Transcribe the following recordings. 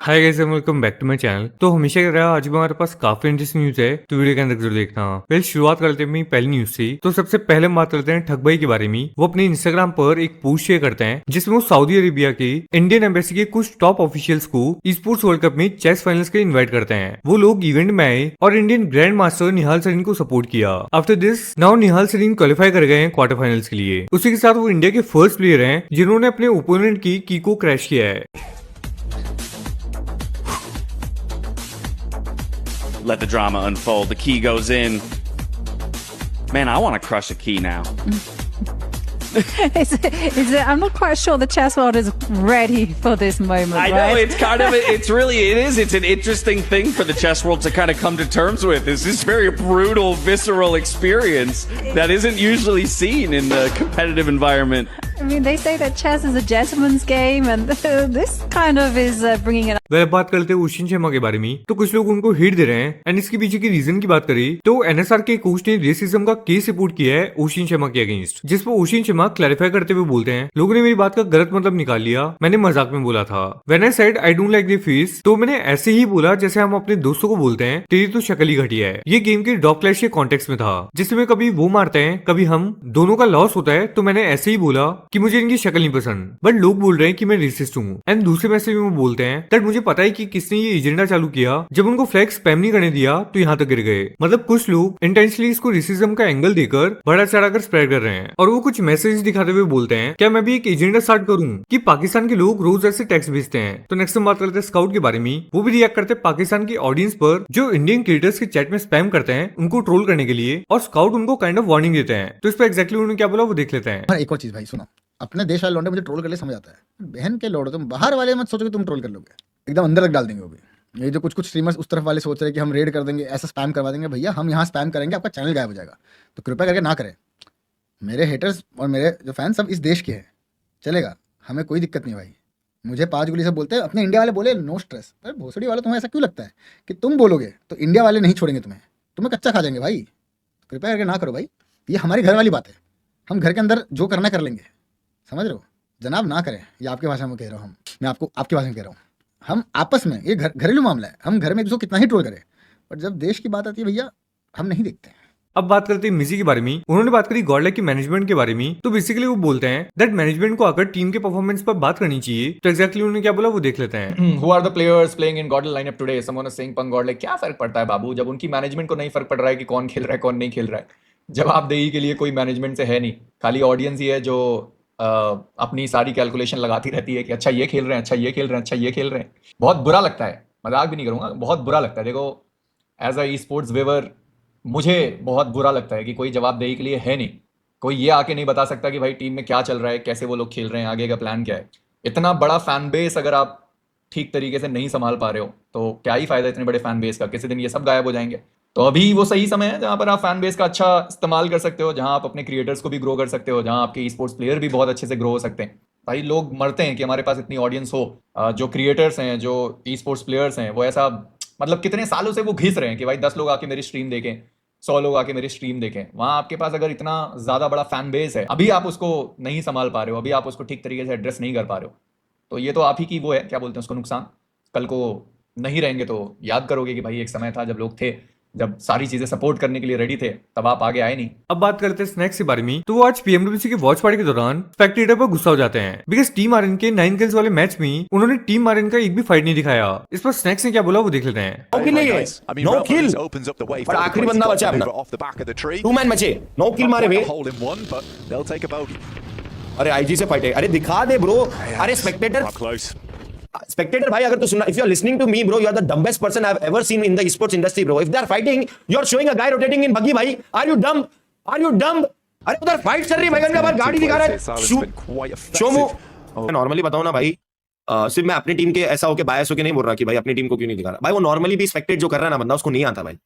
Hi guys welcome back to my channel. तो हमेशा की तरह आज भी हमारे पास काफी इंटरेस्टिंग न्यूज है, तो वीडियो के अंदर जरूर देखना। पहले शुरुआत करते हैं पहली न्यूज से। तो सबसे पहले हम बात करते हैं ठग भाई के बारे में। वो अपने इंस्टाग्राम पर एक पोस्ट शेयर करते हैं जिसमें वो सऊदी अरेबिया के इंडियन एम्बेसी के कुछ टॉप ऑफिशियल्स को स्पोर्ट्स वर्ल्ड कप में चेस फाइनल्स के इन्वाइट करते हैं। वो लोग इवेंट में आए और Indian grandmaster Nihal Sarin को सपोर्ट किया। After this now Nihal Sarin qualify कर गए हैं क्वार्टर फाइनल्स के लिए। उसी के साथ वो इंडिया के फर्स्ट प्लेयर हैं जिन्होंने अपने ओपोनेंट की को क्रैश किया है। Let the drama unfold. The key goes in. Man, I want to crush a key now. I'm not quite sure the chess world is ready for this moment. I know it's kind of it's an interesting thing for the chess world to kind of come to terms with. It's this very brutal, visceral experience that isn't usually seen in the competitive environment. I mean, they say that chess is a gentleman's game, and this kind of is bringing it. वह बात करते हैं ocean Sharma के बारे में। तो कुछ लोग उनको हिट दे रहे हैं एंड इसके पीछे की रीजन की बात करें तो एनएसआर के कोच ने रेसिज्म का केस रिपोर्ट किया है ओशिन शर्मा के अगेंस्ट, जिस पर ओशिन शर्मा क्लैरिफाई करते हुए बोलते हैं लोगों ने मेरी बात का गलत मतलब निकाल लिया, मैंने मजाक में बोला था। When I said I don't like the face, तो मैंने ऐसे ही बोला जैसे हम अपने दोस्तों को बोलते हैं तेरी तो शक्ल ही घटिया है। ये गेम के डॉग क्लैश के कॉन्टेक्स्ट में था जिसमें कभी वो मारते हैं कभी हम, दोनों का लॉस होता है। तो मैंने ऐसे ही बोला कि मुझे इनकी शक्ल नहीं पसंद, बट लोग बोल रहे हैं कि मैं रेसिस्ट हूँ। एंड दूसरे मैसेज में वो बोलते हैं दैट मुझे पता है कि किसने ये एजेंडा चालू किया, जब उनको फ्लैग स्पैम नहीं करने दिया तो यहाँ तक गिर गए। मतलब कुछ लोग इंटेंशनली इसको रेसिज्म का एंगल देकर बड़ा चढ़ाकर स्प्रेड कर रहे हैं और वो कुछ मैसेज दिखाते हुए बोलते हैं क्या मैं भी एक एजेंडा स्टार्ट करूं कि पाकिस्तान के लोग रोज ऐसे टैक्स भेजते हैं। तो नेक्स्ट हम बात करते हैं स्काउट के बारे में। वो भी रिएक्ट करते हैं पाकिस्तान की ऑडियंस पर जो इंडियन क्रिएटर्स के चैट में स्पैम करते हैं उनको ट्रोल करने के लिए, और स्काउट उनको काइंड ऑफ वार्निंग देते हैं। तो इस पर एक्जैक्टली उन्होंने क्या बोला वो देख लेते हैं। एक और चीज भाई सुनो, अपने देश वाले लौंडे मुझे ट्रोल कर ले समझ आता है, बहन के लौंडे तुम बाहर वाले मत सोचो कि तुम ट्रोल कर लोगे, एकदम अंदर तक डाल देंगे वो भी। ये जो कुछ स्ट्रीमर्स उस तरफ वाले सोच रहे हैं कि हम रेड कर देंगे, ऐसा स्पैम करवा देंगे, भैया हम यहाँ स्पैम करेंगे आपका चैनल गायब हो जाएगा, तो कृपया करके ना करें। मेरे हेटर्स और मेरे जो फैंस सब इस देश के हैं, चलेगा, हमें कोई दिक्कत नहीं भाई। मुझे 5 गोली से बोलते हैं, अपने इंडिया वाले बोले नो स्ट्रेस, अरे भोसड़ी वाले तुम्हें ऐसा क्यों लगता है कि तुम बोलोगे तो इंडिया वाले नहीं छोड़ेंगे तुम्हें कच्चा खा जाएंगे भाई, कृपया करके ना करो भाई। ये हमारी घर वाली बात है, हम घर के अंदर जो करना कर लेंगे, समझ रहे हो जनाब, ना करें। ये आपकी भाषा में कह रहा हूँ मैं आपको आपकी भाषा में कह रहा हूँ। हम आपस में, ये घरेलू मामला है, हम घर में एक दूसरे को कितना ही ट्रोल करें, पर जब देश की बात आती है भैया हम नहीं देखते। अब बात करते हैं मिजी के बारे में। उन्होंने बात करी गॉडलाइक की मैनेजमेंट के बारे में। तो बेसिकली वो बोलते हैं दैट मैनेजमेंट को आकर टीम के परफॉर्मेंस पर बात करनी चाहिए। तो एक्जैक्टली उन्होंने क्या बोला वो देख लेते हैं। Who are the players playing in Godel lineup today? Someone is saying Pang Godel. क्या फर्क पड़ता है बाबू, जब उनकी मैनेजमेंट को नहीं फर्क पड़ रहा है कि कौन खेल रहा है कौन नहीं खेल रहा है। जवाबदेही के लिए कोई मैनेजमेंट से है नहीं, खाली ऑडियंस ही है जो अपनी सारी कैलकुलेशन लगाती रहती है कि अच्छा ये खेल रहे हैं, अच्छा ये खेल रहे हैं, अच्छा ये खेल रहे हैं। बहुत बुरा लगता है, मजाक भी नहीं करूंगा, बहुत बुरा लगता है। देखो एज अ स्पोर्ट्स वेवर मुझे बहुत बुरा लगता है कि कोई जवाबदेही के लिए है नहीं, कोई ये आके नहीं बता सकता कि भाई टीम में क्या चल रहा है, कैसे वो लोग खेल रहे हैं, आगे का प्लान क्या है। इतना बड़ा फैन बेस अगर आप ठीक तरीके से नहीं संभाल पा रहे हो तो क्या ही फायदा इतने बड़े फैन बेस का, किसी दिन ये सब गायब हो जाएंगे। तो अभी वो सही समय है जहाँ पर आप फैन बेस का अच्छा इस्तेमाल कर सकते हो, जहाँ आप अपने क्रिएटर्स को भी ग्रो कर सकते हो, जहाँ आपके स्पोर्ट्स प्लेयर भी बहुत अच्छे से ग्रो हो सकते हैं। भाई लोग मरते हैं कि हमारे पास इतनी ऑडियंस हो। जो क्रिएटर्स हैं, जो स्पोर्ट्स प्लेयर्स हैं, वो ऐसा मतलब कितने सालों से वो घिस रहे हैं कि भाई 10 लोग आके मेरी स्ट्रीम देखें, 100 लोग आके मेरी स्ट्रीम देखें। वहाँ आपके पास अगर इतना ज़्यादा बड़ा फैन बेस है, अभी आप उसको नहीं संभाल पा रहे हो, अभी आप उसको ठीक तरीके से एड्रेस नहीं कर पा रहे हो, तो ये तो आप ही की वो है, क्या बोलते हैं उसको, नुकसान। कल को नहीं रहेंगे तो याद करोगे कि भाई एक समय था जब लोग थे, जब सारी चीजें सपोर्ट करने के लिए रेडी थे, तब आप आगे आए नहीं। अब बात करते हैं स्नैक्स के बारे में। तो वो आज पीएमडब्ल्यूसी के वॉच पार्टी के दौरान स्पेक्टेटर पर गुस्सा हो जाते हैं बिकॉज टीम आरएन के 9 किल्स वाले मैच में उन्होंने टीम आरएन का एक भी फाइट नहीं दिखाया। इस पर स्नैक्स ने क्या बोला वो देख लेते हैं। नो किल, पर आखिरी बंदा बचा अपना, 2 मैन बचे, 9 किल मारे वे। अरे आईजी से फाइट है, अरे दिखा दे ब्रो। अरे स्पेक्टेटर भाई, अगर तू सुनना, if you are listening to me bro, you are the dumbest person I have ever seen in the esports industry bro. If they are fighting, you are showing a guy rotating in buggy भाई, are you dumb? Are you dumb? अरे उधर fight चल रही है भाई, बाहर गाड़ी दिखा रहा है, शो मो। मैं नॉर्मली बताऊं ना भाई, सिर्फ मैं अपनी टीम के ऐसा होके बायस होके नहीं बोल रहा कि भाई अपनी टीम को क्यों नहीं दिखा रहा भाई, वो नॉर्मली भी स्पेक्टेट जो कर रहा है ना बंदा, उसको नहीं आता भाई।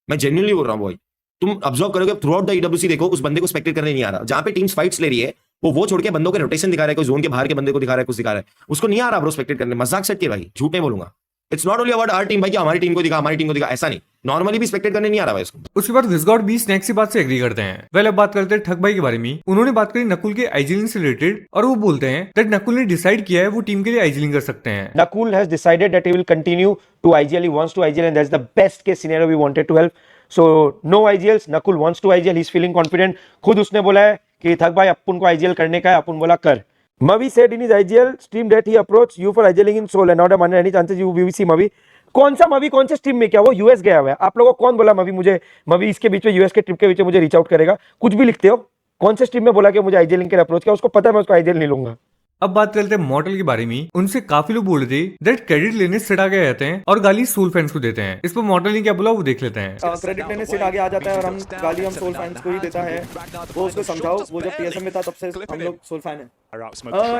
मैं जेन्युइनली बोल रहा हूँ भाई, तुम ऑब्जर्व करोगे थ्रू आउट द ईडब्ल्यूसी, देखो उस बंदे को स्पेक्टेट करने नहीं आ रहा। जहां पे टीम्स फाइट्स ले रही है वो छोड़ के बंदों के रोटेशन दिखा रहा है, कोई जोन के बाहर के बंदे को दिखा रहा है, कुछ दिखा रहा है, उसको नहीं आ रहा ब्रो स्पेक्टेट करने। मजाक सेट के भाई, झूठ नहीं बोलूंगा। It's not only about our team भाई कि हमारी टीम को दिखा, हमारी टीम को दिखा, ऐसा नहीं। नॉर्मली भी स्पेक्टेट करने नहीं आ रहा है इसको। उसके बाद विस्गॉड भी स्नैक्स की बात से एग्री करते हैं। वेल अब बात करते हैं ठग भाई के बारे में। उन्होंने बात करी नकुल के आइजिलिंग से रिलेटेड और वो बोलते हैं दैट नकुल ने डिसाइड किया है वो टीम के लिए आइजिलिंग कर सकते हैं। Nakul has decided that he will continue to IGL. He wants to IGL, and that's the best case scenario we wanted to help. So no IGLs. Nakul wants to IGL. He's feeling confident. खुद उसने बोला है कि थक भाई अपन को IGL करने का है, अपन बोला कर. Mavi said in his IGL stream that he approached you for IGLing in Seoul, and not a any chances you will see Mavi. कौन सा मवी कौन से स्ट्रीम में, क्या वो यूएस गया हुआ है? आप लोगों को कौन बोला मवी इसके बीच में यूएस के ट्रिप के बीच में मुझे रीच आउट करेगा? कुछ भी लिखते हो, कौन से स्ट्रीम में बोला कि मुझे आईजेलिंग के लिए अप्रोच किया? उसको पता है मैं उसको आईजेल नहीं लूंगा। अब बात करते हैं मॉर्टल के बारे में। उनसे काफी लोग बोल रहे थे दैट क्रेडिट लेने सिट आगे आ जाते हैं और गाली सोल फैंस को देते हैं। इस पर मॉर्टल ने क्या बोला वो देख लेते हैं। क्रेडिट लेने सिट आगे आ जाता है और हम गाली हम सोल फैंस को ही देता है। वो उसको समझाओ, वो जब टीएसएम में था तब से हम लोग सोल फैन है।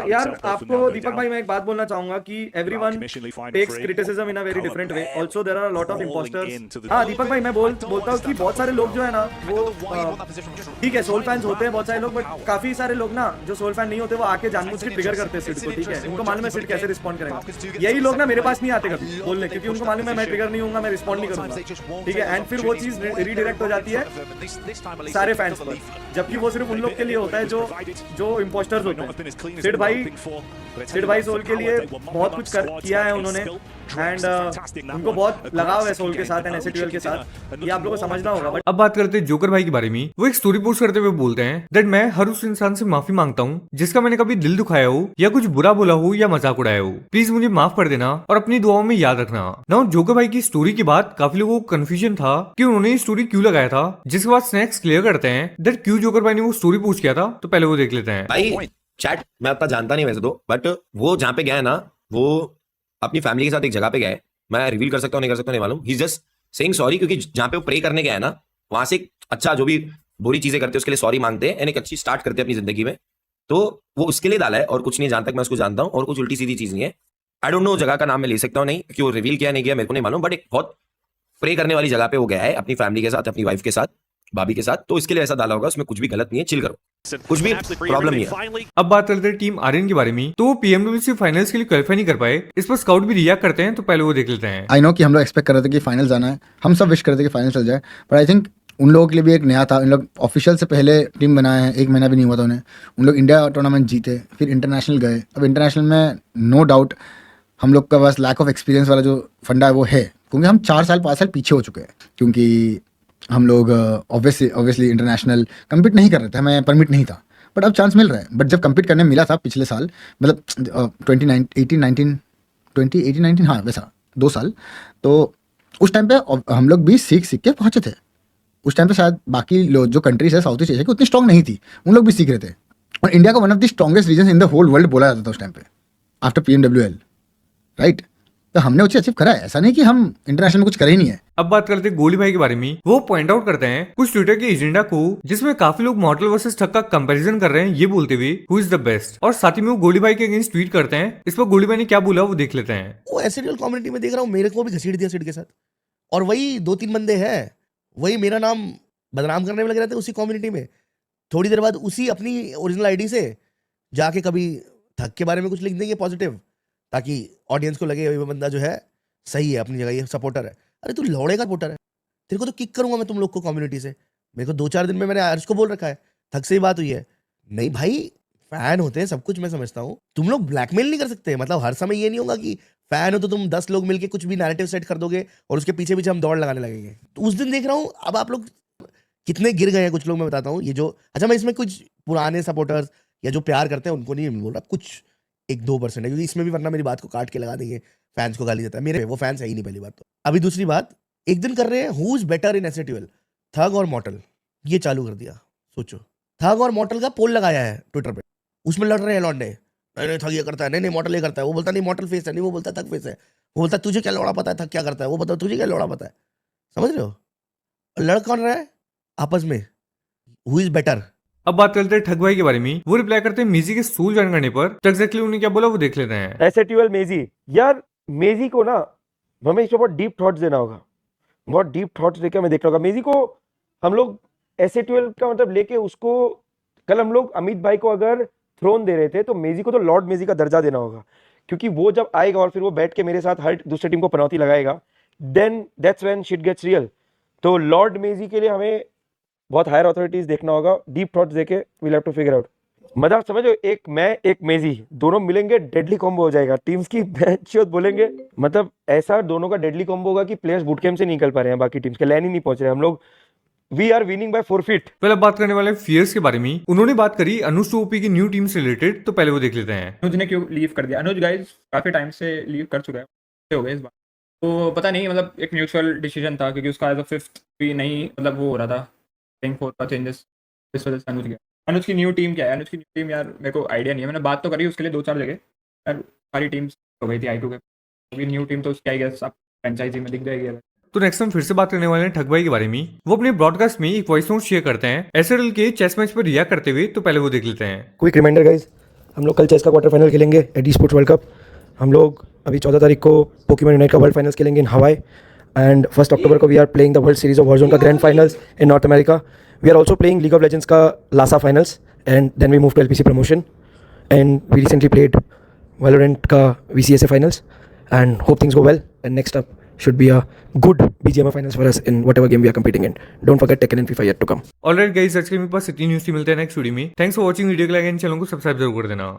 यार आपको दीपक भाई मैं एक बात बोलना चाहूंगा कि everyone takes criticism in a very different way. Also there are a lot of impostors. हां दीपक भाई मैं बोलता हूं कि बहुत सारे लोग जो है ना वो ठीक है सोल फैंस होते हैं बहुत सारे लोग, बट काफी सारे लोग ना जो सोल फैन नहीं होते वो आके जानबूझ के ट्रिगर करते हैं सिड को। ठीक है, उनको मालूम है सिड कैसे रिस्पॉन्ड करेगा। यही लोग ना मेरे पास नहीं आते कभी बोलने, क्योंकि उनको मालूम है मैं ट्रिगर नहीं होऊंगा, मैं रिस्पॉन्ड नहीं करूंगा। ठीक है, एंड फिर वो चीज रीडायरेक्ट हो जाती है सारे फैंस पर, जबकि वो सिर्फ उन लोग के लिए होता है जो इंपोस्टर्स होते हैं। सिड भाई सोल के लिए बहुत कुछ किया है उन्होंने, एंड उनको बहुत लगाव है सोल के साथ एंड एसएटीएल के साथ, ये आप लोगों को समझना होगा। बट अब बात करते हैं जोकर भाई के बारे में। वो एक स्टोरी पोस्ट करते हुए बोलते हैं दैट मैं हर उस इंसान से माफी मांगता हूँ जिसका मैंने कभी दिल दुखाया हो या कुछ बुरा बोला हो या मजाक उड़ाया हो। प्लीज मुझे माफ कर देना और अपनी दुआओं में याद रखना। नाउ जोकर भाई की स्टोरी के बाद काफी लोगों को कंफ्यूजन था कि उन्होंने ये स्टोरी क्यों लगाया था, जिसके बाद स्नैक्स क्लियर करते हैं दैट क्यों जोकर भाई ने वो स्टोरी पोस्ट किया था। तो पहले वो देख लेते हैं। भाई चैट मैं उतना जानता नहीं वैसे तो, बट वो जहाँ पे गया है ना वो अपनी फैमिली के साथ एक जगह पे गया है। मैं रिवील कर सकता हूँ नहीं कर सकता नहीं मालूम। ही जस्ट सेइंग सॉरी, क्योंकि जहाँ पे वो प्रे करने गया है ना वहां से अच्छा जो भी बुरी चीजें करते हैं उसके लिए सॉरी मांगते हैं एंड एक अच्छी स्टार्ट करते हैं अपनी जिंदगी में। तो वो उसके लिए डाला है और कुछ नहीं, जहां तक मैं उसको जानता हूँ, और कुछ उल्टी सीधी चीज नहीं है। आई डोंट नो जगह का नाम मैं ले सकता हूँ नहीं, क्योंकि वो रिवील किया नहीं किया मेरे को नहीं मालूम, बट एक बहुत प्रे करने वाली जगह पे वो गया है अपनी फैमिली के साथ, अपनी वाइफ के साथ, भाभी के साथ। तो इसके लिए ऐसा डाला होगा, उसमें कुछ भी गलत नहीं है, चिल करो, कुछ भी प्रॉब्लम नहीं है। अब बात करते हैं टीम आर्यन के बारे में। तो वो पीएमडब्ल्यूसी फाइनल्स के लिए क्वालिफाई नहीं कर पाए, इस पर स्काउट भी रिएक्ट करते हैं। तो पहले वो देख लेते हैं। आई नो कि हम लोग एक्सपेक्ट कर रहे थे कि फाइनल जाना है, हम सब विश कर रहे थे कि फाइनल चल जाए, पर आई थिंक उन लोगों के लिए भी एक नया था। उन लोग ऑफिशियल से पहले टीम बनाए हैं, 1 महीना भी नहीं हुआ था उन्हें। उन लोग इंडिया टूर्नामेंट जीते, फिर इंटरनेशनल गए। अब इंटरनेशनल में नो डाउट हम लोग का बस लैक ऑफ एक्सपीरियंस वाला जो फंडा है वो है, क्योंकि हम 4 साल 5 साल पीछे हो चुके हैं। क्योंकि हम लोग ऑब्वियसली इंटरनेशनल कम्पीट नहीं कर रहे थे, हमें परमिट नहीं था, बट अब चांस मिल रहा है। बट जब कम्पीट करने मिला था पिछले साल, मतलब 2018-19 हाँ वैसा 2 साल, तो उस टाइम पे हम लोग भी सीख के पहुंचे थे। उस टाइम पे शायद बाकी जो कंट्रीज है साउथ ईस्ट एशिया की उतनी स्ट्रॉन्ग नहीं थी, उन लोग भी सीख रहे थे। और इंडिया को one of the strongest region in the whole world बोला जाता था उस टाइम पे आफ्टर PMWL, राइट। तो हमने उसे अचीव करा है, ऐसा नहीं कि हम इंटरनेशनल में कुछ करे ही नहीं है। अब बात करते हैं गोली भाई के बारे में। वो पॉइंट आउट करते हैं कुछ ट्विटर के एजेंडा को, जिसमें काफी लोग मॉर्टल वर्सेस ठग का कंपैरिजन कर रहे हैं, ये बोलते हुए हु इज द बेस्ट। और साथ ही में वो गोली भाई के अगेंस्ट ट्वीट करते हैं। इस पर गोली भाई ने क्या बोला वो देख लेते हैं। वो एसएटीएल कम्युनिटी में देख रहा हूँ, मेरे को भी घसीट दिया सिड के साथ, और वही 2-3 बंदे हैं वही मेरा नाम बदनाम करने में लगे रहते उसी कम्युनिटी में। थोड़ी देर बाद उसी अपनी ओरिजिनल आईडी से जाके कभी ठग के बारे में कुछ लिख देंगे पॉजिटिव, ताकि ऑडियंस को लगे ये बंदा जो है सही है अपनी जगह, ये सपोर्टर है। अरे तू लौड़े का सपोर्टर है, तेरे को तो किक करूंगा मैं तुम लोग को कम्युनिटी से। मेरे को 2-4 दिन में मैंने अर्श को बोल रखा है, ठग से ही बात हुई है। नहीं भाई, फैन होते हैं सब कुछ मैं समझता हूँ, तुम लोग ब्लैकमेल नहीं कर सकते। मतलब हर समय ये नहीं होगा कि फैन हो तो तुम 10 लोग मिलके कुछ भी नैरेटिव सेट कर दोगे और उसके पीछे पीछे हम दौड़ लगाने लगेंगे। तो उस दिन देख रहा हूँ, अब आप लोग कितने गिर गए हैं कुछ लोग, मैं बताता हूँ। ये जो अच्छा, मैं इसमें कुछ पुराने सपोर्टर्स या जो प्यार करते हैं उनको नहीं बोल रहा, कुछ 1-2% है, क्योंकि इसमें भी वरना मेरी बात को काट के लगा देंगे, फैंस को गाली देता है। मेरे वो फैंस है ही नहीं, पहली बात तो। अभी दूसरी बात, एक दिन कर रहे हैं who is better in SATL, Thug और मॉर्टल, ये चालू कर दिया। सोचो, थग और मॉर्टल का पोल लगाया है ट्विटर पे, उसमें लड़ रहे हैं लौंडे। नहीं थग ये करता है, नहीं मॉर्टल ये करता है। वो बोलता नहीं मॉर्टल फेस है, नहीं वो बोलता थग फेस है। वो बोलता तुझे क्या लौड़ा पता है थग क्या करता है, वो बताओ तुझे क्या लौड़ा पता है। समझ रहे हो, लड़ कौन रहा है आपस में, हु इज बेटर। अब बात करते हैं ठग भाई के बारे में। वो रिप्लाई करते हैं मेजी के सोल ज्वाइन करने पर। तो एग्जैक्टली उन्होंने क्या बोला वो देख लेते हैं। एसएटीएल मेजी, यार मेजी को ना हमें इसमें बहुत डीप थॉट्स देना होगा, बहुत डीप थॉट्स देकर हमें देखना होगा। मेजी को हम लोग एसएटीएल का मतलब लेके उसको, कल हम लोग अमित भाई को अगर थ्रोन दे रहे थे तो मेजी को तो लॉर्ड मेजी का दर्जा देना होगा, क्योंकि वो जब आएगा और फिर वो बैठ के मेरे साथ हर दूसरे टीम को पनौती लगाएगा, then that's when shit gets real. तो लॉर्ड मेजी के लिए हमें बहुत हायर अथॉरिटीज देखना होगा, डीप थॉट्स देके we'll have to figure out. मतलब समझो, एक मैं एक मेजी दोनों मिलेंगे, डेडली कॉम्बो हो जाएगा। टीम्स की बेंच बोलेंगे, मतलब ऐसा दोनों का डेडली कॉम्बो होगा कि प्लेयर्स बूट कैंप से नहीं निकल पा रहे हैं, बाकी टीम्स के लाइन ही नहीं पहुंच रहे हैं। हम लोग we are winning by forfeit. पहले बात करने वाले फियर्स के बारे में। उन्होंने बात करी अनुज टोपी की न्यू टीम से रिलेटेड, तो पहले वो देख लेते हैं। अनुज ने क्यों लीव कर दिया? अनुज गाइस काफी टाइम से लीव कर चुका है, हो गए इस बार। तो पता नहीं, मतलब एक म्यूचुअल डिसीजन था, क्योंकि उसका एज अ फिफ्थ भी नहीं, मतलब वो हो रहा था, थिंक फोर्थ का चेंजेस, इस वजह से अनुज गया। अनुज की न्यू टीम क्या है? अनुज की न्यू टीम यार मेरे को आइडिया नहीं है, मैंने बात तो करी उसके लिए 2-4 जगह यार, सारी टीम्स हो गई थी आई टू के। अभी न्यू टीम तो उसकी आई गेस आप फ्रेंचाइजी में दिख जाएगी। तो नेक्स्ट हम फिर से बात करने वाले हैं ठग भाई के बारे में। वो अपने ब्रॉडकास्ट में एक वॉइस नोट शेयर करते हैं एसएल के चेस मैच पर रिएक्ट करते हुए, तो पहले वो देख लेते हैं। क्विक रिमाइंडर गाइस, हम लोग कल चेस का क्वार्टर फाइनल खेलेंगे at e sports world cup. हम लोग अभी 14 तारीख को पोकेमॉन यूनाइट का वर्ल्ड फाइनल्स खेलेंगे इन हवाई, एंड 1 अक्टूबर को we are playing the world series of Warzone का grand finals in North America. We are also playing League of Legends का लासा finals, and then we move to LPC promotion, and we recently played Valorant का VCSA finals, and hope things go well, and next up should be a good BGMI finals for us in whatever game we are competing in. Don't forget Tekken and FIFA yet to come. Alright guys, आज के मेरे पास इतनी news मिलते हैं next video में। Thanks for watching video के लिए, channel को सब्सक्राइब जरूर कर देना।